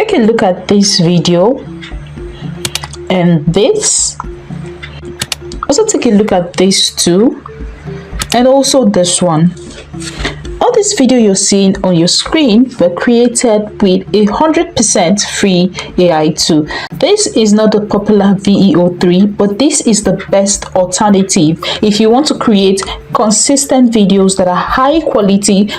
take a look at this video and this. Also take a look at this too, and also this one. All this video you're seeing on your screen were created with 100% free AI tool. This is not the popular VEO3, but this is the best alternative if you want to create consistent videos that are high quality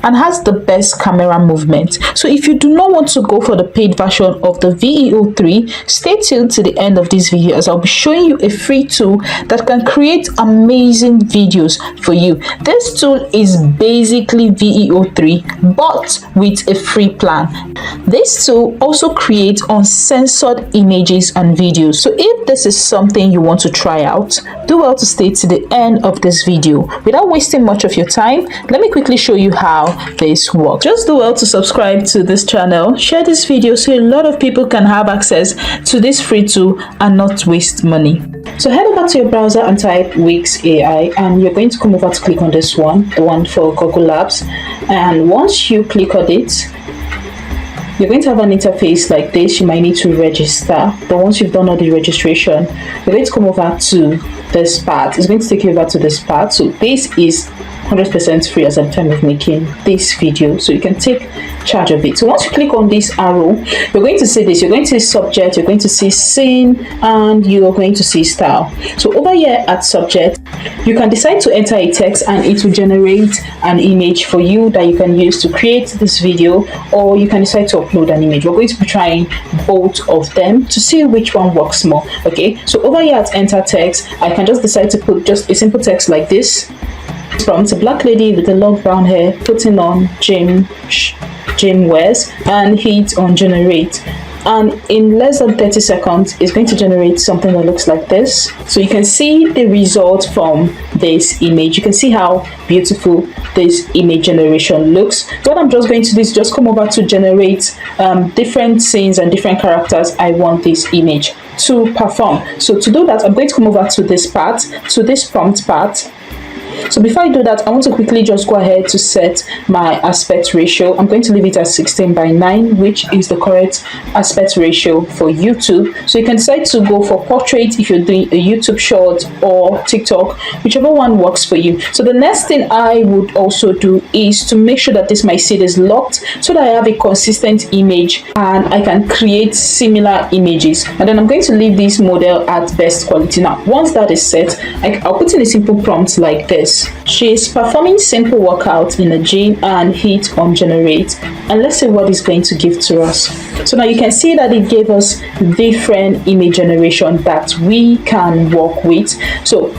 and has the best camera movement. So if you do not want to go for the paid version of the VEO3, stay tuned to the end of this video as I'll be showing you a free tool that can create amazing videos for you. This tool is basically VEO3 but with a free plan. This tool also creates uncensored images and videos. So if this is something you want to try out, do well to stay to the end of this video. Without wasting much of your time, let me quickly show you how this works. Just do well to subscribe to this channel, share this video so a lot of people can have access to this free tool and not waste money. So head over to your browser and type Wix AI, and you're going to come over to click on this one, the one for Google Labs. And once you click on it, you're going to have an interface like this. You might need to register, but once you've done all the registration, you're going to come over to this part. It's going to take you over to this part. So this is 100% free as at the time of making this video, so you can take charge of it. So once you click on this arrow, you're going to see this. You're going to see subject, you're going to see scene, and you're going to see style. So over here at subject, you can decide to enter a text and it will generate an image for you that you can use to create this video, or you can decide to upload an image. We're going to be trying both of them to see which one works more. Okay, so over here at enter text, I can just decide to put just a simple text like this. Prompt: a black lady with a long brown hair putting on gym wears, and hit on generate, and in less than 30 seconds it's going to generate something that looks like this. So you can see the result from this image. You can see how beautiful this image generation looks. So what I'm just going to do is just come over to generate different scenes and different characters I want this image to perform. So to do that, I'm going to come over to this part, to this prompt part. So before I do that, I want to quickly just go ahead to set my aspect ratio. I'm going to leave it at 16:9, which is the correct aspect ratio for YouTube. So you can decide to go for portrait if you're doing a YouTube short or TikTok, whichever one works for you. So the next thing I would also do is to make sure that this my seed is locked so that I have a consistent image and I can create similar images. And then I'm going to leave this model at best quality. Now, once that is set, I'll put in a simple prompt like this. She is performing simple workout in a gym and hit on generate, and let's see what it's going to give to us. So now you can see that it gave us different image generation that we can work with. So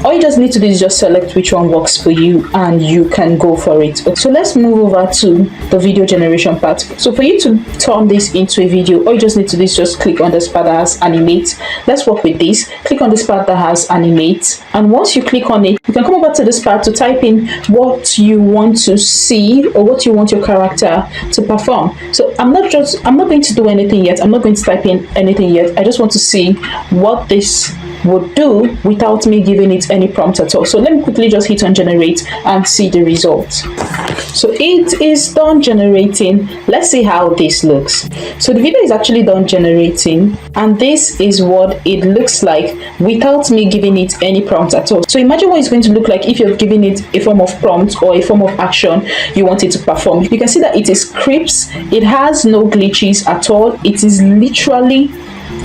all you just need to do is just select which one works for you and you can go for it. So let's move over to the video generation part. So for you to turn this into a video, all you just need to do is just click on this part that has animate. Let's work with this. Click on this part that has animate, and once you click on it, you can come over to this part to type in what you want to see or what you want your character to perform. So I'm not going to do anything yet. I'm not going to type in anything yet. I just want to see what this would do without me giving it any prompt at all. So let me quickly just hit on generate and see the results. So it is done generating. Let's see how this looks. So the video is actually done generating, and this is what it looks like without me giving it any prompt at all. So imagine what it's going to look like if you're giving it a form of prompt or a form of action you want it to perform. You can see that it is crisp, it has no glitches at all. It is literally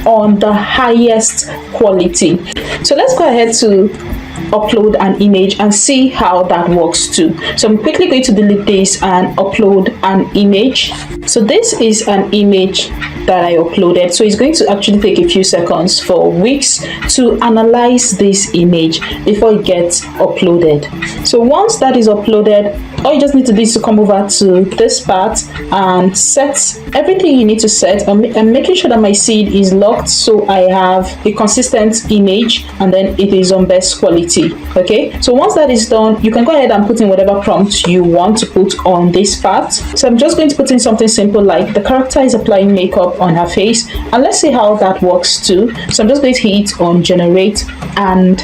on the highest quality. So let's go ahead to upload an image and see how that works too. So I'm quickly going to delete this and upload an image. So this is an image that I uploaded. So it's going to actually take a few seconds for Wix to analyze this image before it gets uploaded. So once that is uploaded, all you just need to do is to come over to this part and set everything you need to set. I'm making sure that my seed is locked so I have a consistent image and then it is on best quality. Okay, so once that is done, you can go ahead and put in whatever prompt you want to put on this part. So I'm just going to put in something simple like the character is applying makeup on her face, and let's see how that works too. So I'm just going to hit on generate, and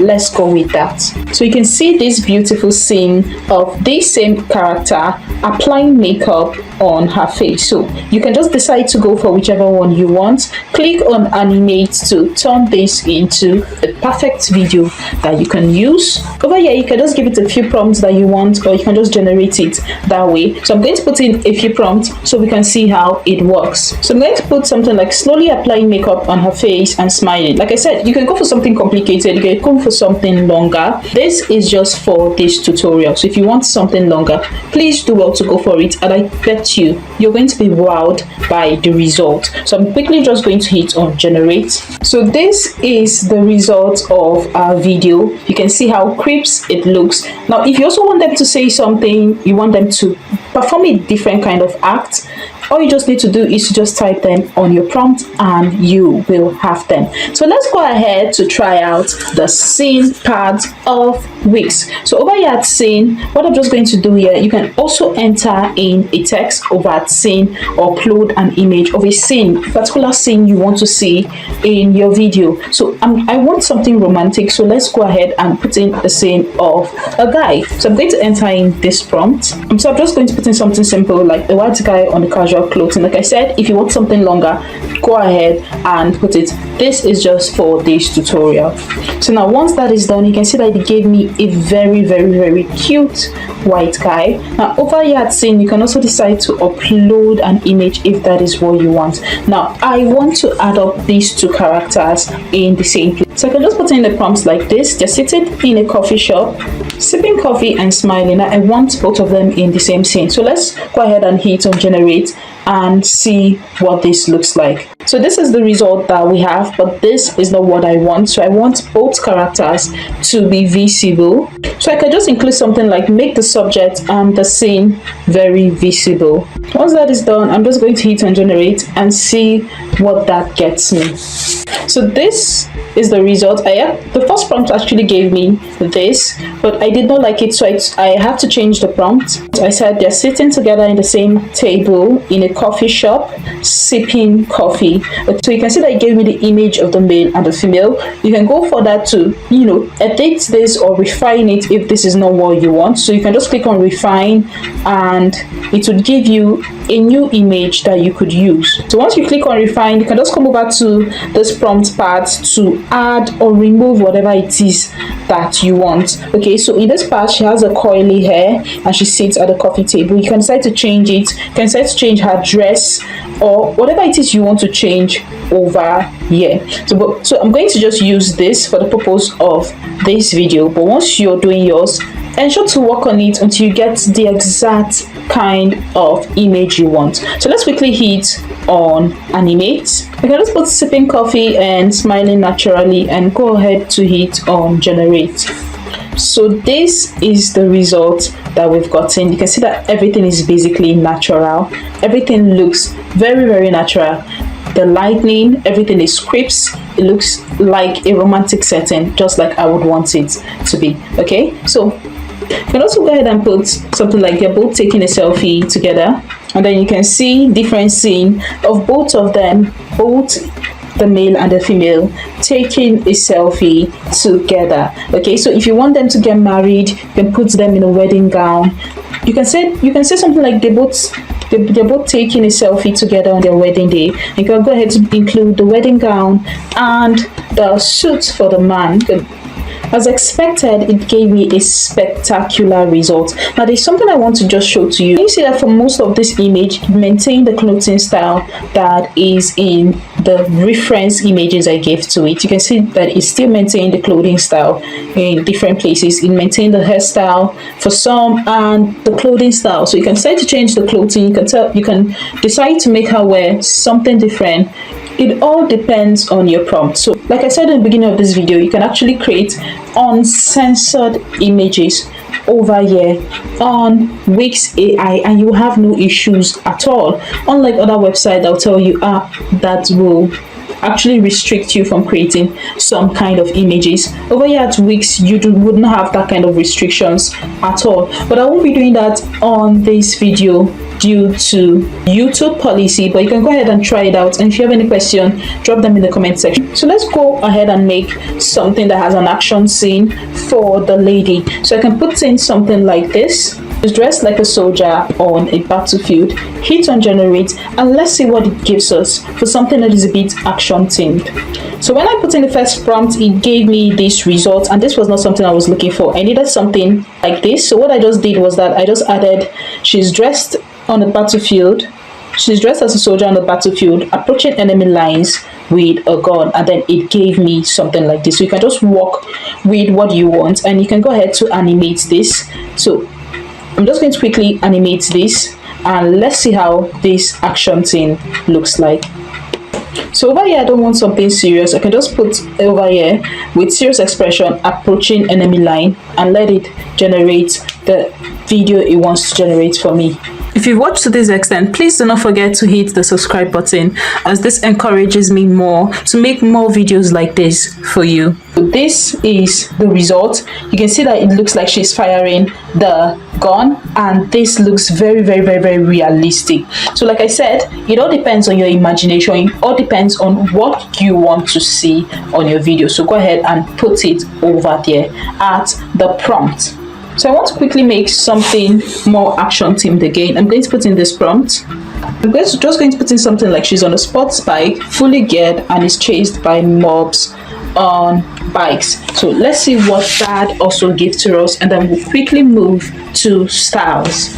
let's go with that. So you can see this beautiful scene of this same character applying makeup on her face. So you can just decide to go for whichever one you want. Click on animate to turn this into a perfect video that you can use. Over here you can just give it a few prompts that you want, or you can just generate it that way. So I'm going to put in a few prompts so we can see how it works. So I'm going to put something like slowly applying makeup on her face and smiling. Like I said, you can go for something complicated, you can go for something longer. This is just for this tutorial, so if you want something longer, please do well to go for it, and I bet you're going to be wowed by the result. So I'm quickly just going to hit on generate. So this is the result of our video. You can see how crisp it looks. Now if you also want them to say something, you want them to perform a different kind of act, all you just need to do is to just type them on your prompt and you will have them. So let's go ahead to try out the scene part of Wix. So over here at scene, what I'm just going to do here, you can also enter in a text over at scene, or upload an image of a scene, particular scene you want to see in your video. So I want something romantic, so let's go ahead and put in the scene of a guy. So I'm going to enter in this prompt. So I'm just going to put in something simple like a white guy on the casual clothing. Like I said, if you want something longer, go ahead and put it. This is just for this tutorial. So now once that is done, you can see that it gave me a very cute white guy. Now over here at scene, you can also decide to upload an image if that is what you want. Now I want to add up these two characters in the same place, so I can just put in the prompts like this. They're seated in a coffee shop, sipping coffee and smiling. Now I want both of them in the same scene, so let's go ahead and hit on generate and see what this looks like. So this is the result that we have, but this is not what I want. So I want both characters to be visible. So I can just include something like make the subject and the scene very visible. Once that is done, I'm just going to hit on generate and see what that gets me. So this is the result. The first prompt actually gave me this, but I did not like it, so I have to change the prompt. I said they're sitting together in the same table in a coffee shop sipping coffee. So you can see that it gave me the image of the male and the female. You can go for that to edit this or refine it if this is not what you want. So you can just click on refine and it would give you a new image that you could use. So once you click on refine, you can just come over to this prompt part to add or remove whatever it is that you want. Okay, so in this part she has a coily hair and she sits at the coffee table. You can decide to change it. You can decide to change her dress or whatever it is you want to change over here. So I'm going to just use this for the purpose of this video, but once you're doing yours, ensure to work on it until you get the exact kind of image you want. So let's quickly hit on animate. I can just put sipping coffee and smiling naturally and go ahead to hit on generate. So this is the result that we've gotten. You can see that everything is basically natural. Everything looks very natural. The lighting, everything is crisp. It looks like a romantic setting, just like I would want it to be. Okay, so you can also go ahead and put something like they're both taking a selfie together, and then you can see different scene of both of them, both the male and the female, taking a selfie together. Okay, so if you want them to get married, you can put them in a wedding gown. You can say something like they're both taking a selfie together on their wedding day. You can go ahead to include the wedding gown and the suit for the man. As expected, it gave me a spectacular result. Now there's something I want to just show to you. You see that for most of this image, it maintained the clothing style that is in the reference images I gave to it. You can see that it still maintained the clothing style in different places. It maintained the hairstyle for some and the clothing style. So you can decide to change the clothing. You can decide to make her wear something different. It all depends on your prompt. So like I said in the beginning of this video, you can actually create uncensored images over here on Wix AI and you have no issues at all, unlike other websites that will tell you that will actually restrict you from creating some kind of images. Over here at Wix, you wouldn't have that kind of restrictions at all, but I won't be doing that on this video due to YouTube policy, but you can go ahead and try it out. And if you have any question, drop them in the comment section. So let's go ahead and make something that has an action scene for the lady. So I can put in something like this. She's dressed like a soldier on a battlefield. Hit on generate, and let's see what it gives us for something that is a bit action themed. So when I put in the first prompt, it gave me this result, and this was not something I was looking for. I needed something like this. So what I just did was that I just added, she's dressed on a battlefield. She's dressed as a soldier on the battlefield, approaching enemy lines with a gun, and then it gave me something like this. So you can just work with what you want, and you can go ahead to animate this. So I'm just going to quickly animate this, and let's see how this action scene looks like. So over here, I don't want something serious. I can just put over here with serious expression, approaching enemy line, and let it generate the video it wants to generate for me. If you've watched to this extent, please do not forget to hit the subscribe button, as this encourages me more to make more videos like this for you. So this is the result. You can see that it looks like she's firing the gun, and this looks very realistic. So like I said, it all depends on your imagination. It all depends on what you want to see on your video. So go ahead and put it over there at the prompt. So I want to quickly make something more action themed again. I'm going to put in this prompt. I'm just going to put in something like she's on a sports bike, fully geared, and is chased by mobs on bikes. So let's see what that also gives to us, and then we'll quickly move to styles.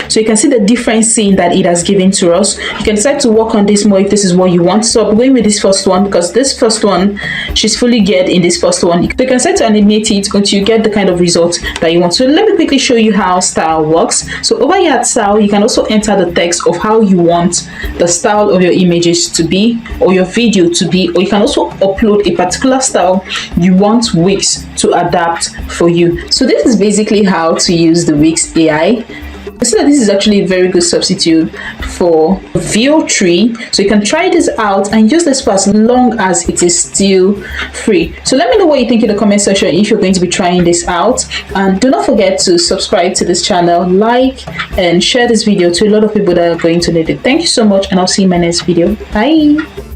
So you can see the different scene that it has given to us. You can decide to work on this more if this is what you want. So I'm going with this first one, because this first one, she's fully geared in this first one. You can decide to animate it until you get the kind of result that you want. So let me quickly show you how style works. So over here at style, you can also enter the text of how you want the style of your images to be, or your video to be, or you can also upload a particular style you want Wix to adapt for you. So this is basically how to use the Wix AI. I see that this is actually a very good substitute for VO3, so you can try this out and use this for as long as it is still free. So let me know what you think in the comment section if you're going to be trying this out, and do not forget to subscribe to this channel, like, and share this video to a lot of people that are going to need it. Thank you so much, and I'll see you in my next video. Bye.